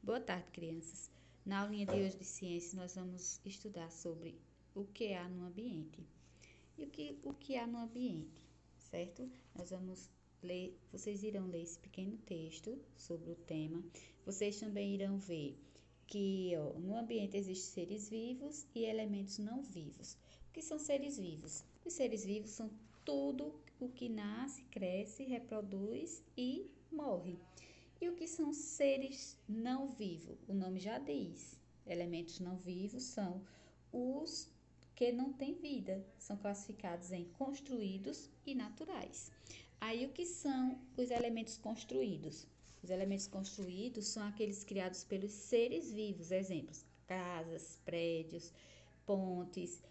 Boa tarde, crianças. Na aulinha de hoje de ciências, nós vamos estudar sobre o que há no ambiente. E o que há no ambiente, certo? Nós vamos ler, vocês irão ler esse pequeno texto sobre o tema. Vocês também irão ver que no ambiente existem seres vivos e elementos não vivos. O que são seres vivos? Os seres vivos são tudo o que nasce, cresce, reproduz e morre. E o que são seres não vivos? O nome já diz. Elementos não vivos são os que não têm vida. São classificados em construídos e naturais. Aí, o que são os elementos construídos? Os elementos construídos são aqueles criados pelos seres vivos. Exemplos: casas, prédios, pontes,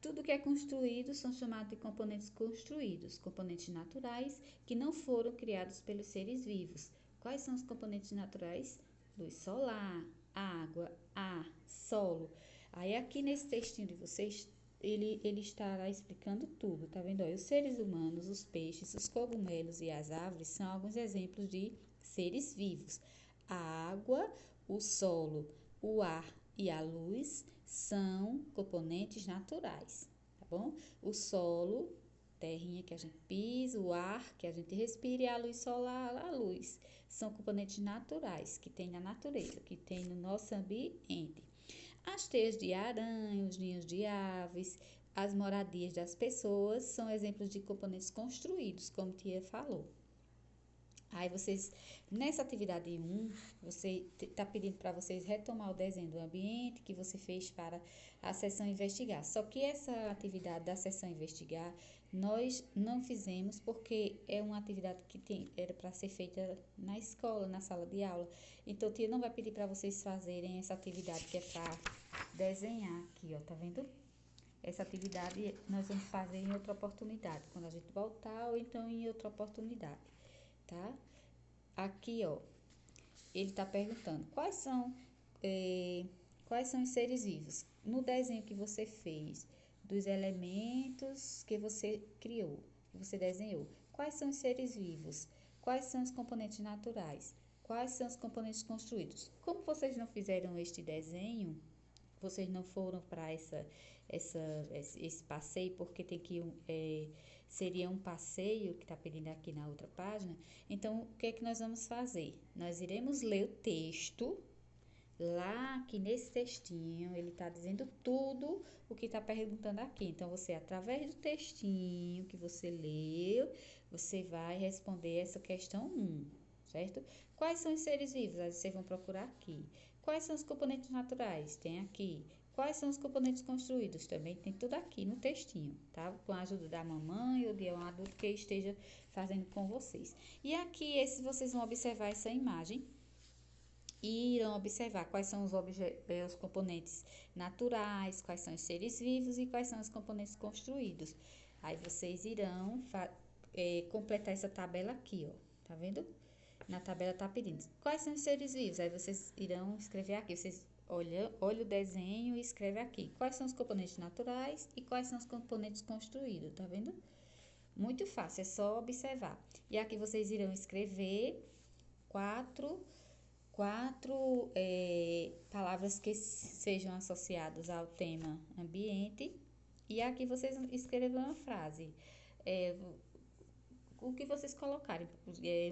tudo que é construído são chamados de componentes construídos, componentes naturais que não foram criados pelos seres vivos. Quais são os componentes naturais? Luz solar, água, ar, solo. Aí aqui nesse textinho de vocês, ele estará explicando tudo, tá vendo? Os seres humanos, os peixes, os cogumelos e as árvores são alguns exemplos de seres vivos. A água, o solo, o ar e a luz são componentes naturais, tá bom? O solo, terrinha que a gente pisa, o ar que a gente respira e a luz solar, a luz, são componentes naturais que tem na natureza, que tem no nosso ambiente. As teias de aranha, os ninhos de aves, as moradias das pessoas são exemplos de componentes construídos, como Tia falou. Aí vocês, nessa atividade 1, você está pedindo para vocês retomar o desenho do ambiente que você fez para a sessão investigar. Só que essa atividade da sessão investigar, nós não fizemos porque é uma atividade que era para ser feita na escola, na sala de aula. Então, tia não vai pedir para vocês fazerem essa atividade que é para desenhar aqui, ó, tá vendo? Essa atividade nós vamos fazer em outra oportunidade, quando a gente voltar ou então em outra oportunidade, tá? Aqui, ó, ele está perguntando quais são os seres vivos. No desenho que você fez, dos elementos que você criou, que você desenhou, quais são os seres vivos? Quais são os componentes naturais? Quais são os componentes construídos? Como vocês não fizeram este desenho, vocês não foram para esse passeio, porque tem que seria um passeio que está pedindo aqui na outra página. Então, o que é que nós vamos fazer? Nós iremos ler o texto. Lá aqui nesse textinho, ele está dizendo tudo o que está perguntando aqui. Então, você, através do textinho que você leu, você vai responder essa questão 1, certo? Quais são os seres vivos? Aí vocês vão procurar aqui. Quais são os componentes naturais? Tem aqui. Quais são os componentes construídos? Também tem tudo aqui no textinho, tá? Com a ajuda da mamãe ou de um adulto que esteja fazendo com vocês. E aqui, vocês vão observar essa imagem e irão observar quais são os componentes naturais, quais são os seres vivos e quais são os componentes construídos. Aí vocês irão completar essa tabela aqui, ó. Tá vendo? Na tabela tá pedindo quais são os seres vivos. Aí vocês irão escrever aqui. Vocês olha o desenho e escreve aqui. Quais são os componentes naturais e quais são os componentes construídos, tá vendo? Muito fácil, é só observar. E aqui vocês irão escrever quatro palavras que sejam associadas ao tema ambiente. E aqui vocês escrevam uma frase. O que vocês colocarem.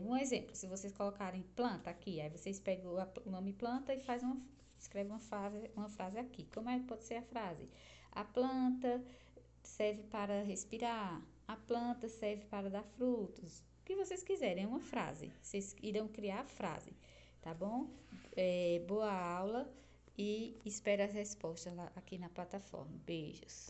Um exemplo, se vocês colocarem planta aqui, aí vocês pegam o nome planta e escreve uma frase aqui. Como é que pode ser a frase? A planta serve para respirar. A planta serve para dar frutos. O que vocês quiserem, é uma frase. Vocês irão criar a frase, tá bom? Boa aula e espero as respostas lá aqui na plataforma. Beijos.